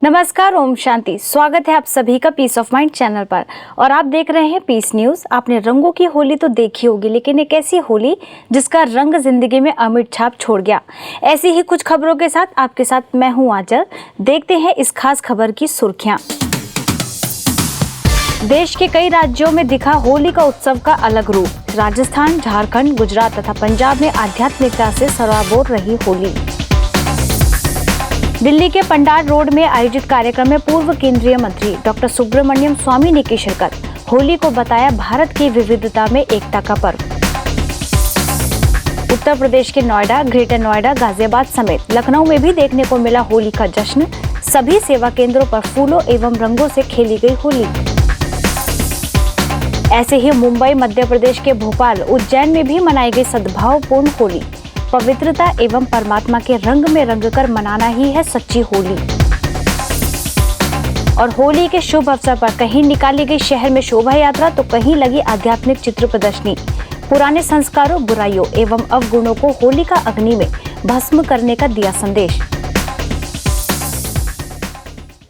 नमस्कार, ओम शांति। स्वागत है आप सभी का पीस ऑफ माइंड चैनल पर और आप देख रहे हैं पीस न्यूज। आपने रंगों की होली तो देखी होगी, लेकिन एक ऐसी होली जिसका रंग जिंदगी में अमिट छाप छोड़ गया। ऐसी ही कुछ खबरों के साथ आपके साथ मैं हूं आंचल। देखते हैं इस खास खबर की सुर्खियां। देश के कई राज्यों में दिखा होली का उत्सव का अलग रूप। राजस्थान, झारखंड, गुजरात तथा पंजाब में आध्यात्मिकता से सराबोर रही होली। दिल्ली के पंडार रोड में आयोजित कार्यक्रम में पूर्व केंद्रीय मंत्री डॉक्टर सुब्रमण्यम स्वामी ने की शिरकत। होली को बताया भारत की विविधता में एकता का पर्व। उत्तर प्रदेश के नोएडा, ग्रेटर नोएडा, गाजियाबाद समेत लखनऊ में भी देखने को मिला होली का जश्न। सभी सेवा केंद्रों पर फूलों एवं रंगों से खेली गई होली। ऐसे ही मुंबई, मध्य प्रदेश के भोपाल, उज्जैन में भी मनाई गई सद्भावपूर्ण होली। पवित्रता एवं परमात्मा के रंग में रंग कर मनाना ही है सच्ची होली। और होली के शुभ अवसर पर कहीं निकाली गई शहर में शोभा यात्रा, तो कहीं लगी आध्यात्मिक चित्र प्रदर्शनी। पुराने संस्कारों, बुराइयों एवं अवगुणों को होली का अग्नि में भस्म करने का दिया संदेश।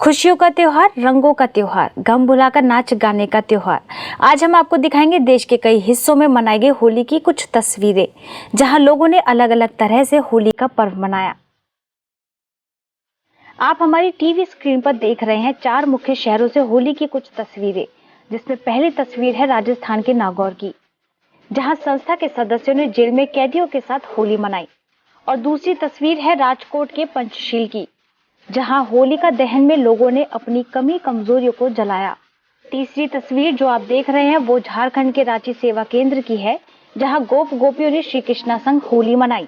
खुशियों का त्योहार, रंगों का त्योहार, गम भुलाकर नाच गाने का त्योहार। आज हम आपको दिखाएंगे देश के कई हिस्सों में मनाई गई होली की कुछ तस्वीरें, जहां लोगों ने अलग अलग तरह से होली का पर्व मनाया। आप हमारी टीवी स्क्रीन पर देख रहे हैं 4 मुख्य शहरों से होली की कुछ तस्वीरें, जिसमें पहली तस्वीर है राजस्थान के नागौर की, जहां संस्था के सदस्यों ने जेल में कैदियों के साथ होली मनाई। और दूसरी तस्वीर है राजकोट के पंचशील की, जहां होलिका दहन में लोगों ने अपनी कमी कमजोरियों को जलाया। तीसरी तस्वीर जो आप देख रहे हैं वो झारखंड के रांची सेवा केंद्र की है, जहां गोप गोपियों ने श्री कृष्णा संग होली मनाई।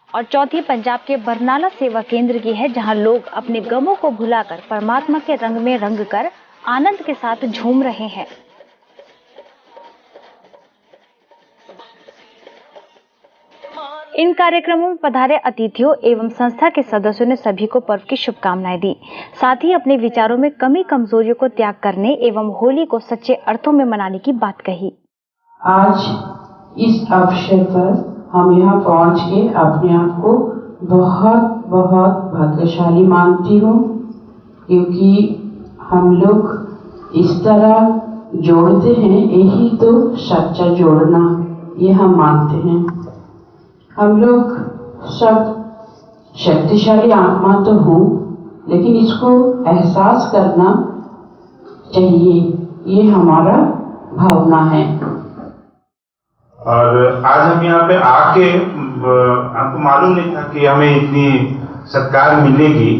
और चौथी पंजाब के बरनाला सेवा केंद्र की है, जहां लोग अपने गमों को भुलाकर परमात्मा के रंग में रंग कर आनंद के साथ झूम रहे हैं। इन कार्यक्रमों में पधारे अतिथियों एवं संस्था के सदस्यों ने सभी को पर्व की शुभकामनाएं दी। साथ ही अपने विचारों में कमी कमजोरियों को त्याग करने एवं होली को सच्चे अर्थों में मनाने की बात कही। आज इस अवसर पर हम यहाँ पहुँच के अपने आप को बहुत बहुत भाग्यशाली मानती हूँ, क्योंकि हम लोग इस तरह जोड़ते हैं, यही तो सच्चा जोड़ना, ये हम मानते हैं। हम लोग सब शक्तिशाली आत्मा तो हूँ, लेकिन इसको एहसास करना चाहिए, ये हमारा भावना है। और आज हम यहाँ पे आके हमको मालूम नहीं था कि हमें इतनी सत्कार मिलेगी,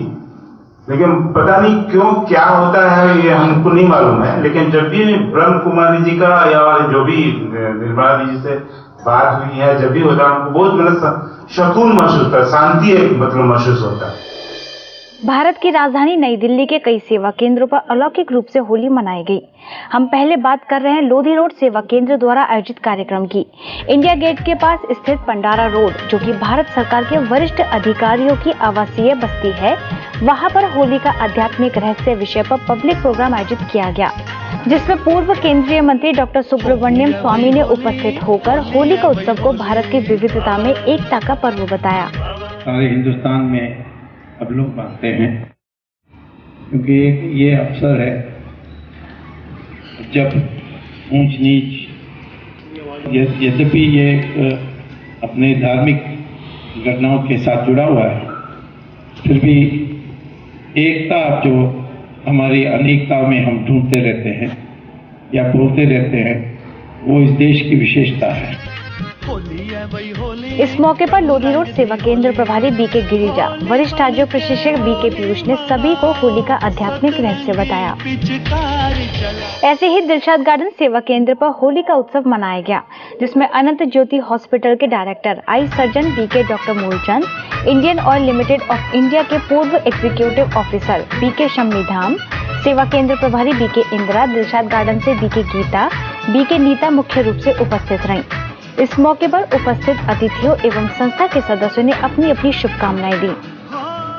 लेकिन पता नहीं क्यों क्या होता है ये हमको नहीं मालूम है। लेकिन जब भी ब्रह्म कुमारी जी का या जो भी निर्मला जी से बात हुई है, जब भी होता है हमको बहुत मतलब सुकून महसूस होता है, शांति मतलब महसूस होता है। भारत की राजधानी नई दिल्ली के कई सेवा केंद्रों पर अलौकिक रूप से होली मनाई गई। हम पहले बात कर रहे हैं लोधी रोड सेवा केंद्र द्वारा आयोजित कार्यक्रम की। इंडिया गेट के पास स्थित पंडारा रोड, जो कि भारत सरकार के वरिष्ठ अधिकारियों की आवासीय बस्ती है, वहां पर होली का आध्यात्मिक रहस्य विषय पर पब्लिक प्रोग्राम आयोजित किया गया, जिसमें पूर्व केंद्रीय मंत्री डॉक्टर सुब्रमण्यम स्वामी ने उपस्थित होकर होली का उत्सव को भारत की विविधता में एकता का पर्व बताया। सारे हिंदुस्तान में अब लोग मानते हैं, क्योंकि ये अवसर है जब ऊंच नीच, यद्यपि ये अपने धार्मिक घटनाओं के साथ जुड़ा हुआ है, फिर भी एकता जो हमारी अनेकता में हम ढूंढते रहते हैं या बोलते रहते हैं, वो इस देश की विशेषता है। इस मौके पर लोधी रोड सेवा केंद्र प्रभारी बीके गिरिजा, वरिष्ठ आयोग प्रशिक्षक बीके पीयूष ने सभी को होली का आध्यात्मिक रहस्य बताया। ऐसे ही दिलशाद गार्डन सेवा केंद्र पर होली का उत्सव मनाया गया, जिसमें अनंत ज्योति हॉस्पिटल के director eye surgeon BK doctor Moolchand, Indian Oil Limited of India के पूर्व executive officer BK Shammi Dham, सेवा केंद्र प्रभारी बीके इंदिरा, दिलशाद गार्डन से बीके गीता, बीके नीता मुख्य रूप से उपस्थित रहीं। इस मौके पर उपस्थित अतिथियों एवं संस्था के सदस्यों ने अपनी अपनी शुभकामनाएं दी।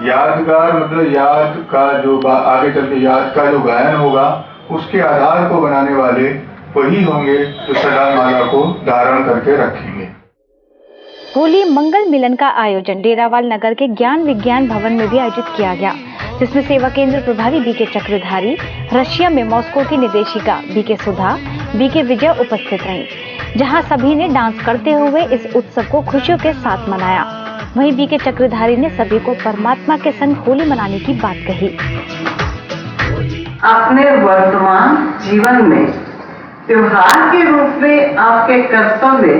यादगार मतलब याद का जो आगे चल के याद का जो गायन होगा, उसके आधार को बनाने वाले वही होंगे जो सदा माला को धारण करके रखेंगे। होली मंगल मिलन का आयोजन डेरावाल नगर के ज्ञान विज्ञान भवन में भी आयोजित किया गया, जिसमें सेवा केंद्र प्रभारी बीके चक्रधारी, रशिया में मॉस्को की निदेशिका बीके सुधा, बीके विजय उपस्थित रहीं, जहां सभी ने डांस करते हुए इस उत्सव को खुशियों के साथ मनाया। वहीं बीके चक्रधारी ने सभी को परमात्मा के संग होली मनाने की बात कही। अपने वर्तमान जीवन में त्योहार के रूप में आपके कर्तव्य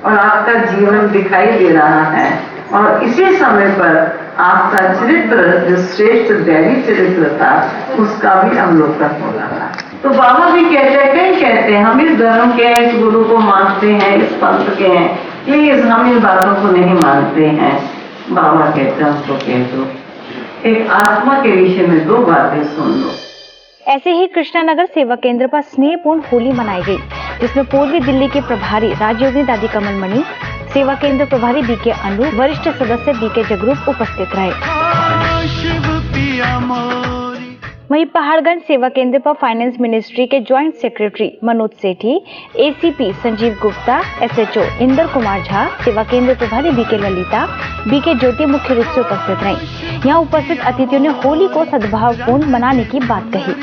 और आपका जीवन दिखाई दे रहा है, और इसी समय पर आपका चरित्र जो श्रेष्ठ दैवी चरित्र था उसका भी अवलोकन हो रहा है। तो बाबा भी कहते हैं हम इस धर्म के हैं, इस गुरु को मानते हैं, इस पंथ के हैं, प्लीज हम इन बातों को नहीं मानते हैं। बाबा कहते हैं उसको कह दो, एक आत्मा के विषय में 2 बातें सुन लो। ऐसे ही कृष्णानगर सेवा केंद्र पर स्नेहपूर्ण होली मनाई गई, जिसमें पूर्वी दिल्ली के प्रभारी राजयोगिनी दादी कमलमणि, सेवा केंद्र प्रभारी बीके अनु, वरिष्ठ सदस्य बीके जगरूप उपस्थित रहे। वहीं पहाड़गंज सेवा केंद्र पर फाइनेंस मिनिस्ट्री के ज्वाइंट सेक्रेटरी मनोज सेठी, एसीपी संजीव गुप्ता, एसएचओ इंदर कुमार झा, सेवा केंद्र प्रभारी बीके ललिता, बीके ज्योति मुख्य रूप से उपस्थित रहीं। यहाँ उपस्थित अतिथियों ने होली को सद्भावपूर्ण मनाने की बात कही।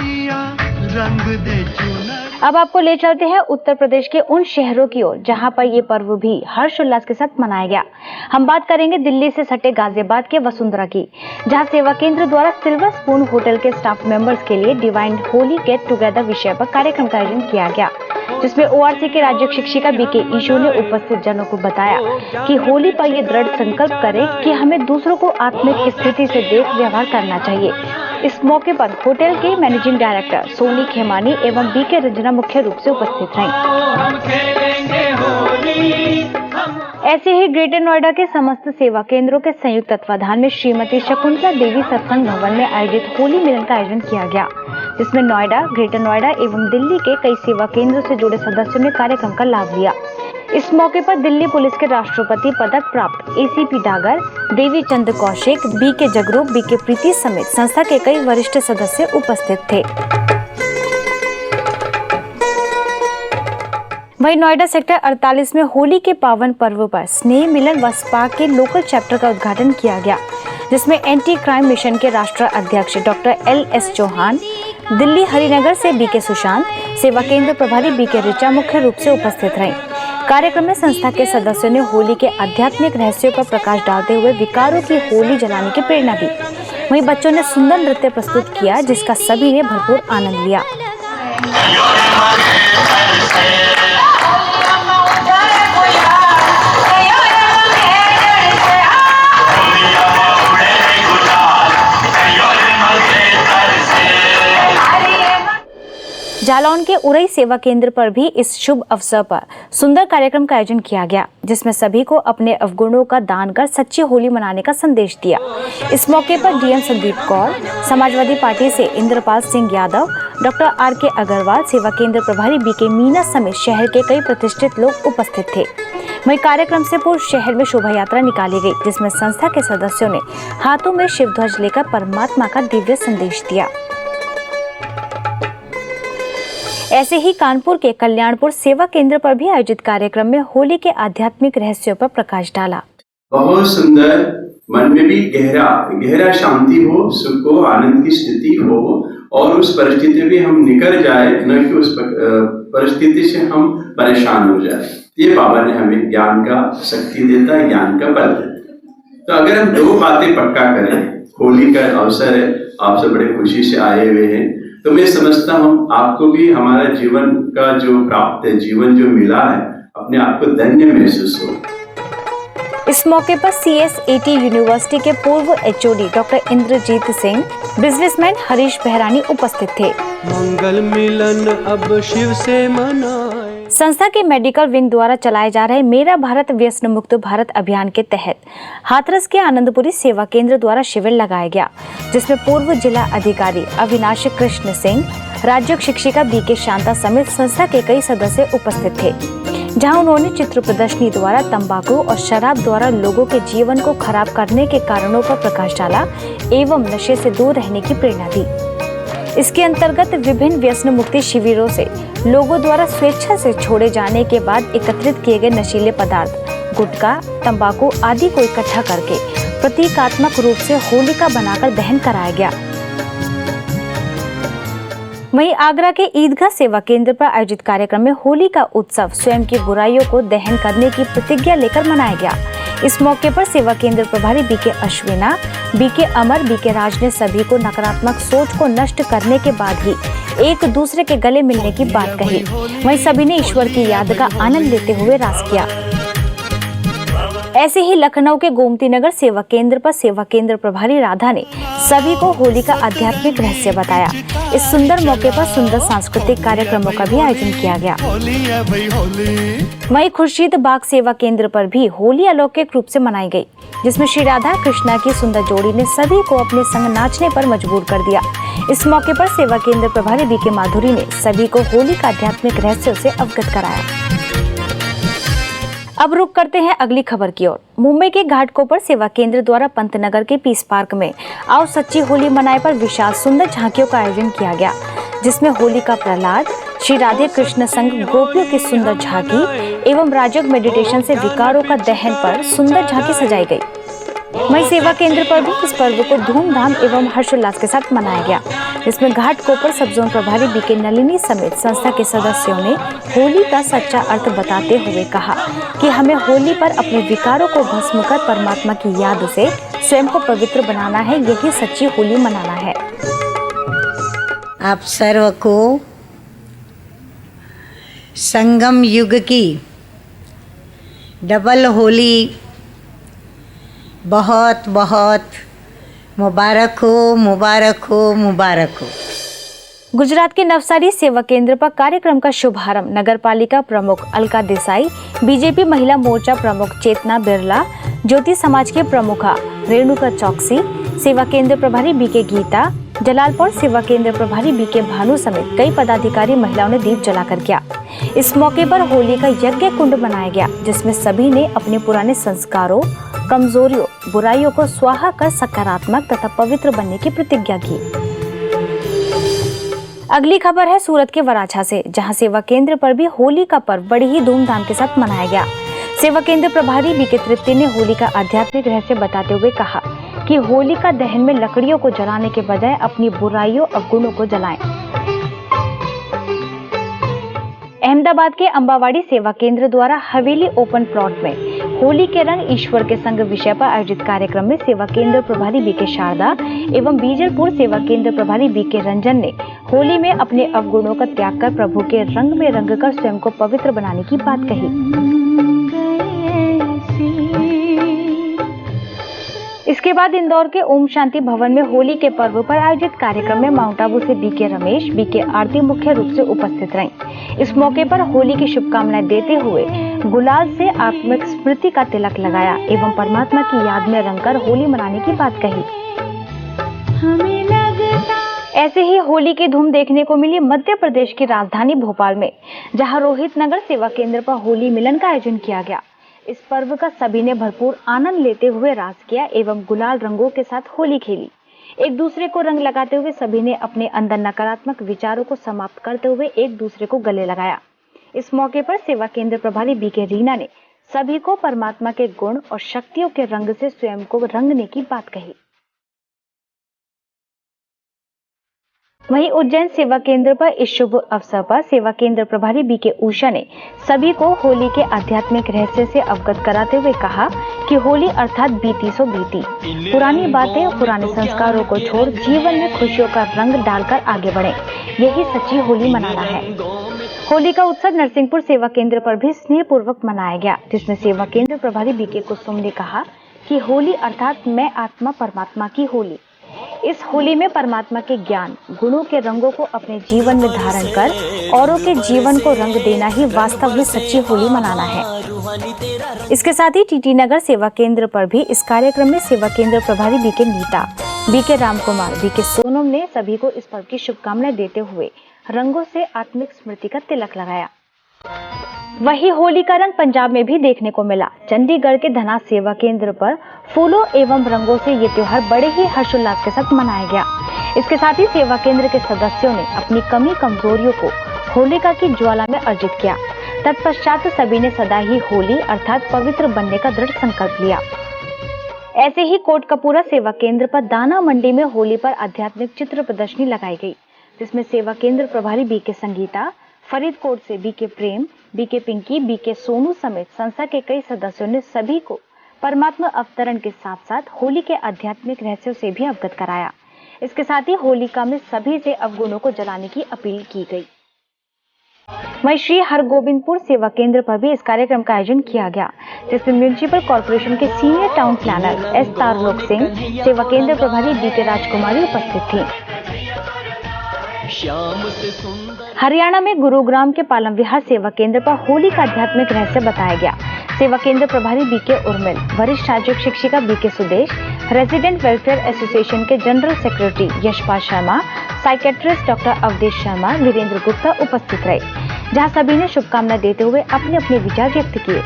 अब आपको ले चलते हैं उत्तर प्रदेश के उन शहरों की ओर जहां पर ये पर्व भी हर्षोल्लास के साथ मनाया गया। हम बात करेंगे दिल्ली से सटे गाजियाबाद के वसुंधरा की, जहां सेवा केंद्र द्वारा सिल्वर स्पून होटल के स्टाफ मेंबर्स के लिए डिवाइन होली गेट टुगेदर विषय पर कार्यक्रम का आयोजन किया गया, जिसमें ओआरसी के राज्य शिक्षिका बीके ईशू ने उपस्थित जनों को बताया कि होली पर ये दृढ़ संकल्प करें कि हमें दूसरों को आत्मिक स्थिति से देख व्यवहार करना चाहिए। इस मौके पर होटल के मैनेजिंग डायरेक्टर सोनी खेमानी एवं बीके रंजना मुख्य रूप से उपस्थित रहीं। ऐसे ही ग्रेटर नोएडा के समस्त सेवा केंद्रों के संयुक्त तत्वाधान में श्रीमती शकुंतला देवी सत्संग भवन में आयोजित होली मिलन का आयोजन किया गया, जिसमें नोएडा, ग्रेटर नोएडा एवं दिल्ली के कई सेवा केंद्रों से जुड़े सदस्यों ने कार्यक्रम का लाभ लिया। इस मौके पर दिल्ली पुलिस के राष्ट्रपति पदक प्राप्त एसीपी डागर, देवी चंद कौशिक, बीके जगरूप, बीके प्रीति समेत संस्था के कई वरिष्ठ सदस्य उपस्थित थे। वहीं नोएडा सेक्टर 48 में होली के पावन पर्व पर स्नेह मिलन व स्पा के लोकल चैप्टर का उद्घाटन किया गया, जिसमें एंटी क्राइम मिशन के राष्ट्रीय अध्यक्ष डॉक्टर LS चौहान, दिल्ली हरिनगर से बीके सुशांत, सेवा केंद्र प्रभारी बीके ऋचा मुख्य रूप से उपस्थित रहीं। कार्यक्रम में संस्था के सदस्यों ने होली के आध्यात्मिक रहस्यों पर प्रकाश डालते हुए विकारों की होली जलाने की प्रेरणा दी। वहीं बच्चों ने सुंदर नृत्य प्रस्तुत किया, जिसका सभी ने भरपूर आनंद लिया। जालौन के उरई सेवा केंद्र पर भी इस शुभ अवसर पर सुंदर कार्यक्रम का आयोजन किया गया, जिसमें सभी को अपने अवगुणों का दान कर सच्ची होली मनाने का संदेश दिया। इस मौके पर डीएम संदीप कौर, समाजवादी पार्टी से इंद्रपाल सिंह यादव, डॉक्टर RK अग्रवाल, सेवा केंद्र प्रभारी बीके मीना समेत शहर के कई प्रतिष्ठित लोग उपस्थित थे। वहीं कार्यक्रम से पूर्व शहर में शोभा यात्रा निकाली गई, जिसमें संस्था के सदस्यों ने हाथों में शिव ध्वज लेकर परमात्मा का दिव्य संदेश दिया। ऐसे ही कानपुर के कल्याणपुर सेवा केंद्र पर भी आयोजित कार्यक्रम में होली के आध्यात्मिक रहस्यों पर प्रकाश डाला। बहुत सुंदर, मन में भी गहरा शांति हो, सुख हो, आनंद की स्थिति हो, और उस परिस्थिति में हम निकल जाए, न कि उस परिस्थिति से हम परेशान हो जाए। ये बाबा ने हमें ज्ञान का शक्ति देता है, ज्ञान का बल देता है। तो अगर हम 2 बातें पक्का करें, होली का अवसर है, आप सब बड़े खुशी से आए हुए हैं, तो मैं समझता हूँ आपको भी हमारा जीवन का जो प्राप्त है, जीवन जो मिला है, अपने आप को धन्य महसूस हो। इस मौके पर CSAT यूनिवर्सिटी के पूर्व HOD doctor Inderjit Singh, businessman Harish Behrani उपस्थित थे। मंगल मिलन अब शिव से मनाए। संस्था के मेडिकल विंग द्वारा चलाए जा रहे मेरा भारत व्यसन मुक्त भारत अभियान के तहत हाथरस के आनंदपुरी सेवा केंद्र द्वारा शिविर लगाया गया, जिसमें पूर्व जिला अधिकारी अविनाश कृष्ण सिंह, राज्य शिक्षिका बीके शांता समेत संस्था के कई सदस्य उपस्थित थे, जहां उन्होंने चित्र प्रदर्शनी द्वारा तंबाकू और शराब द्वारा लोगों के जीवन को खराब करने के कारणों पर प्रकाश डाला एवं नशे से दूर रहने की प्रेरणा दी। इसके अंतर्गत विभिन्न व्यसन मुक्ति शिविरों से लोगों द्वारा स्वेच्छा से छोड़े जाने के बाद एकत्रित किए गए नशीले पदार्थ, गुटखा, तंबाकू आदि को इकट्ठा करके प्रतीकात्मक रूप से होलिका बनाकर दहन कराया गया। वहीं आगरा के ईदगाह सेवा केंद्र पर आयोजित कार्यक्रम में होली का उत्सव स्वयं की बुराइयों को दहन करने की प्रतिज्ञा लेकर मनाया गया। इस मौके पर सेवा केंद्र प्रभारी बीके अश्विना, बीके अमर, बीके राज ने सभी को नकारात्मक सोच को नष्ट करने के बाद ही एक दूसरे के गले मिलने की बात कही। वहीं सभी ने ईश्वर की याद का आनंद लेते हुए रास किया। ऐसे ही लखनऊ के गोमती नगर सेवा केंद्र पर सेवा केंद्र प्रभारी राधा ने सभी को होली का आध्यात्मिक रहस्य बताया। इस सुंदर मौके पर सुंदर सांस्कृतिक कार्यक्रमों का भी आयोजन किया गया। वहीं खुर्शीद बाग सेवा केंद्र पर भी होली अलौकिक रूप से मनाई गई, जिसमें श्री राधा कृष्णा की सुंदर जोड़ी ने सभी को अपने संग नाचने पर मजबूर कर दिया। इस मौके पर सेवा केंद्र प्रभारी बीके माधुरी ने सभी को होली का आध्यात्मिक रहस्य से अवगत कराया। अब रुक करते हैं अगली खबर की ओर। मुंबई के घाटकोपर सेवा केंद्र द्वारा पंतनगर के पीस पार्क में आओ सच्ची होली मनाए पर विशाल सुंदर झांकियों का आयोजन किया गया, जिसमें होली का प्रहलाद, श्री राधे कृष्ण संग गोपियों की सुंदर झांकी एवं राजयोग मेडिटेशन से विकारों का दहन पर सुंदर झांकी सजाई गई। वहीं सेवा केंद्र पर भी इस पर्व को धूमधाम एवं हर्षोल्लास के साथ मनाया गया, जिसमें घाटकोपर सब जोन प्रभारी बीके नलिनी समेत संस्था के सदस्यों ने होली का सच्चा अर्थ बताते हुए कहा कि हमें होली पर अपने विकारों को भस्म कर परमात्मा की याद से स्वयं को पवित्र बनाना है, यही सच्ची होली मनाना है। आप सर्व को संगम युग की डबल होली बहुत बहुत मुबारक हो, मुबारक हो, मुबारक हो। गुजरात के नवसारी सेवा केंद्र पर कार्यक्रम का शुभारंभ नगर पालिका प्रमुख अलका देसाई, बीजेपी महिला मोर्चा प्रमुख चेतना बिरला, ज्योति समाज के प्रमुखा रेणुका चौकसी, सेवा केंद्र प्रभारी बीके गीता, जलालपुर सेवा केंद्र प्रभारी बीके भानु समेत कई पदाधिकारी महिलाओं ने दीप जलाकर किया। इस मौके पर होली का यज्ञ कुंड बनाया गया, जिसमें सभी ने अपने पुराने संस्कारों, कमजोरियों, बुराइयों को स्वाहा कर सकारात्मक तथा पवित्र बनने की प्रतिज्ञा की। अगली खबर है सूरत के वराछा से, जहां सेवा केंद्र पर भी होली का पर्व बड़ी ही धूमधाम के साथ मनाया गया। सेवा केंद्र प्रभारी बीके तृप्ति ने होली का आध्यात्मिक रहस्य बताते हुए कहा कि होली का दहन में लकड़ियों को जलाने के बजाय अपनी बुराइयों और गुणों को जलाएं। अहमदाबाद के अंबावाड़ी सेवा केंद्र द्वारा हवेली ओपन प्लॉट में होली के रंग ईश्वर के संग विषय पर आयोजित कार्यक्रम में सेवा केंद्र प्रभारी बीके शारदा एवं बीजलपुर सेवा केंद्र प्रभारी बीके रंजन ने होली में अपने अवगुणों का त्याग कर प्रभु के रंग में रंग कर स्वयं को पवित्र बनाने की बात कही। इसके बाद इंदौर के ओम शांति भवन में होली के पर्व पर आयोजित कार्यक्रम में माउंट आबू से बीके रमेश, बीके आरती मुख्य रूप से उपस्थित रहीं। इस मौके पर होली की शुभकामनाएं देते हुए गुलाल से आत्मिक स्मृति का तिलक लगाया एवं परमात्मा की याद में रंगकर होली मनाने की बात कही। ऐसे ही होली की धूम देखने को मिली मध्य प्रदेश की राजधानी भोपाल में, जहां रोहित नगर सेवा केंद्र पर होली मिलन का आयोजन किया गया। इस पर्व का सभी ने भरपूर आनंद लेते हुए रास किया एवं गुलाल रंगों के साथ होली खेली। एक दूसरे को रंग लगाते हुए सभी ने अपने अंदर नकारात्मक विचारों को समाप्त करते हुए एक दूसरे को गले लगाया। इस मौके पर सेवा केंद्र प्रभारी बीके रीना ने सभी को परमात्मा के गुण और शक्तियों के रंग से स्वयं को रंगने की बात कही। वहीं उज्जैन सेवा केंद्र पर इस शुभ अवसर पर सेवा केंद्र प्रभारी बीके उषा ने सभी को होली के आध्यात्मिक रहस्य से अवगत कराते हुए कहा कि होली अर्थात बीती सो बीती, पुरानी बातें, पुराने संस्कारों को छोड़ जीवन में खुशियों का रंग डालकर आगे बढ़ें, यही सच्ची होली मनाना है। होली का उत्सव नरसिंहपुर सेवा केंद्र पर भी स्नेह पूर्वक मनाया गया, जिसमें सेवा केंद्र प्रभारी बीके कुसुम ने कहा कि होली अर्थात मैं आत्मा परमात्मा की होली। इस होली में परमात्मा के ज्ञान, गुणों के रंगों को अपने जीवन में धारण कर औरों के जीवन को रंग देना ही वास्तव में सच्ची होली मनाना है। इसके साथ ही टीटी नगर सेवा केंद्र पर भी इस कार्यक्रम में सेवा केंद्र प्रभारी BK Neeta, BK Ramkumar, BK Sonam ने सभी को इस पर्व की शुभकामनाएं देते हुए रंगों से आत्मिक स्मृति का तिलक लगाया। वही होली का रंग पंजाब में भी देखने को मिला। चंडीगढ़ के धनास सेवा केंद्र पर फूलों एवं रंगों से ये त्योहार बड़े ही हर्षोल्लास के साथ मनाया गया। इसके साथ ही सेवा केंद्र के सदस्यों ने अपनी कमी कमजोरियों को होलिका की ज्वाला में अर्जित किया। तत्पश्चात सभी ने सदा ही होली अर्थात पवित्र बनने का दृढ़ संकल्प लिया। ऐसे ही कोटकपूरा सेवा केंद्र पर दाना मंडी में होली पर आध्यात्मिक चित्र प्रदर्शनी लगाई गई, जिसमें सेवा केंद्र प्रभारी बीके संगीता, फरीदकोट से बीके प्रेम, बीके पिंकी, बीके सोनू समेत संस्था के कई सदस्यों ने सभी को परमात्मा अवतरण के साथ साथ होली के आध्यात्मिक रहस्यों से भी अवगत कराया। इसके साथ ही होलिका में सभी से अवगुणों को जलाने की अपील की गई। वहीं श्री हरगोबिंदपुर सेवा केंद्र पर भी इस कार्यक्रम का आयोजन किया गया, जिसमें म्युनिसिपल कॉर्पोरेशन के senior town planner S Tarlok Singh, सेवा केंद्र प्रभारी बीके राजकुमारी उपस्थित थी। हरियाणा में गुरुग्राम के पालम विहार सेवा केंद्र पर होली का आध्यात्मिक रहस्य बताया गया। सेवा केंद्र प्रभारी बीके उर्मिल, वरिष्ठ सहायक शिक्षिका B K Sudesh, resident welfare association के general secretary Yashpal Sharma, psychiatrist doctor Avdhesh Sharma, Virendra Gupta उपस्थित रहे, जहां सभी ने शुभकामनाएं देते हुए अपने अपने विचार व्यक्त किए।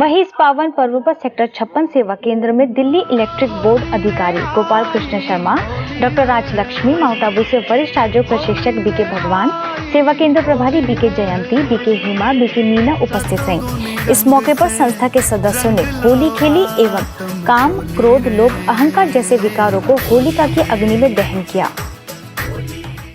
वहीं इस पावन पर्व पर सेक्टर 56 सेवा केंद्र में दिल्ली इलेक्ट्रिक बोर्ड अधिकारी गोपाल कृष्ण शर्मा, डॉक्टर राजलक्ष्मी, माउंट आबू से वरिष्ठ आयोजक प्रशिक्षक बीके भगवान, सेवा केंद्र प्रभारी बीके जयंती, बीके हिमा, बीके मीना उपस्थित रहीं। इस मौके पर संस्था के सदस्यों ने होली खेली एवं काम, क्रोध, लोभ, अहंकार जैसे विकारों को होलिका की अग्नि में दहन किया।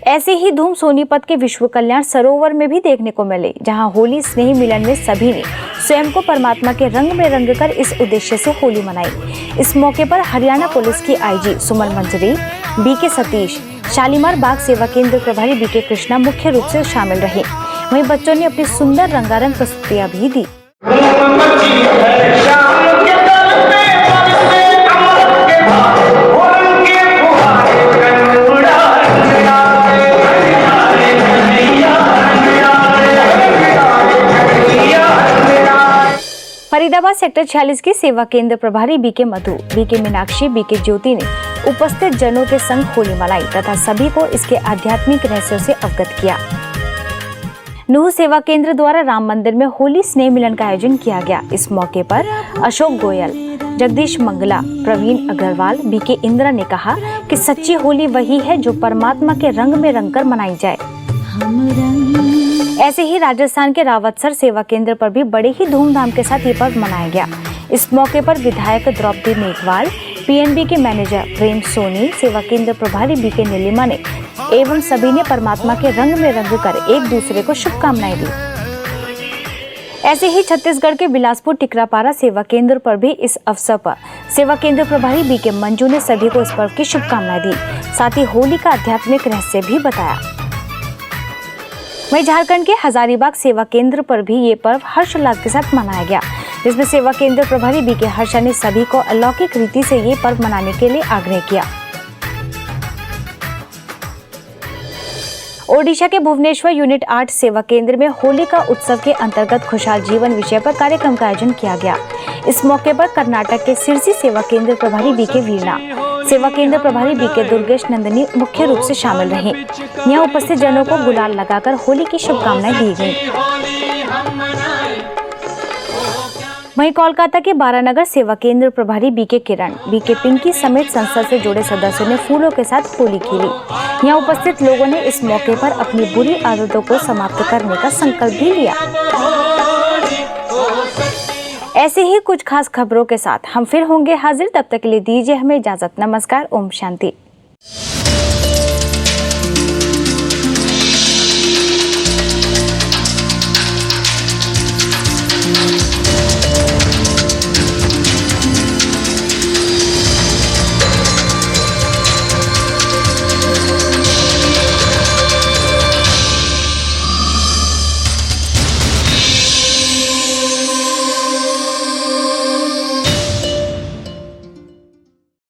ऐसे ही धूम सोनीपत के विश्व कल्याण सरोवर में भी देखने को मिले, जहां होली स्नेह मिलन में सभी ने स्वयं को परमात्मा के रंग में रंग कर इस उद्देश्य से होली मनाई। इस मौके पर हरियाणा पुलिस की आईजी सुमन मंजरी, बीके सतीश, शालीमार बाग सेवा केंद्र प्रभारी बीके कृष्णा मुख्य रूप से शामिल रहे। वहीं बच्चों ने अपनी सुंदर रंगारंग प्रस्तुतियां भी दी। फरीदाबाद सेक्टर 46 की सेवा केंद्र प्रभारी बीके मधु, बीके मीनाक्षी, बीके ज्योति ने उपस्थित जनों के संग होली मनाई तथा सभी को इसके आध्यात्मिक रहस्यों से अवगत किया। नूह सेवा केंद्र द्वारा राम मंदिर में होली स्नेह मिलन का आयोजन किया गया। इस मौके पर अशोक गोयल, जगदीश मंगला, प्रवीण अग्रवाल, बीके इंदिरा ने कहा कि सच्ची होली वही है जो परमात्मा के रंग में रंगकर मनाई जाए। ऐसे ही राजस्थान के रावतसर सेवा केंद्र पर भी बड़े ही धूमधाम के साथ ये पर्व मनाया गया। इस मौके पर विधायक द्रौपदी मेघवाल, पीएनबी के मैनेजर प्रेम सोनी, सेवा केंद्र प्रभारी बीके नीलिमा ने एवं सभी ने परमात्मा के रंग में रंग कर एक दूसरे को शुभकामनाएं दी। ऐसे ही छत्तीसगढ़ के बिलासपुर टिकरापारा सेवा केंद्र पर भी इस अवसर पर सेवा केंद्र प्रभारी बीके मंजू ने सभी को इस पर्व की शुभकामनाएं दी, साथ ही होली का आध्यात्मिक रहस्य भी बताया। वहीं झारखंड के हजारीबाग सेवा केंद्र पर भी ये पर्व हर्षोल्लास के साथ मनाया गया, जिसमें सेवा केंद्र प्रभारी बीके हर्षा ने सभी को अलौकिक रीति से ये पर्व मनाने के लिए आग्रह किया। ओडिशा के भुवनेश्वर यूनिट 8 सेवा केंद्र में होली का उत्सव के अंतर्गत खुशहाल जीवन विषय पर कार्यक्रम का आयोजन किया गया। इस मौके पर कर्नाटक के सिरसी सेवा केंद्र प्रभारी बीके वीणा, सेवा केंद्र प्रभारी बीके दुर्गेश नंदिनी मुख्य रूप से शामिल रहे। यहाँ उपस्थित जनों को गुलाल लगाकर होली की शुभकामनाएं दी गई। वहीं कोलकाता के बारानगर सेवा केंद्र प्रभारी बीके किरण, बीके पिंकी समेत संस्था से जुड़े सदस्यों ने फूलों के साथ होली खेली। यहाँ उपस्थित लोगों ने इस मौके पर अपनी बुरी आदतों को समाप्त करने का संकल्प भी लिया। ऐसे ही कुछ खास खबरों के साथ हम फिर होंगे हाजिर, तब तक के लिए दीजिए हमें इजाजत। नमस्कार, ओम शांति।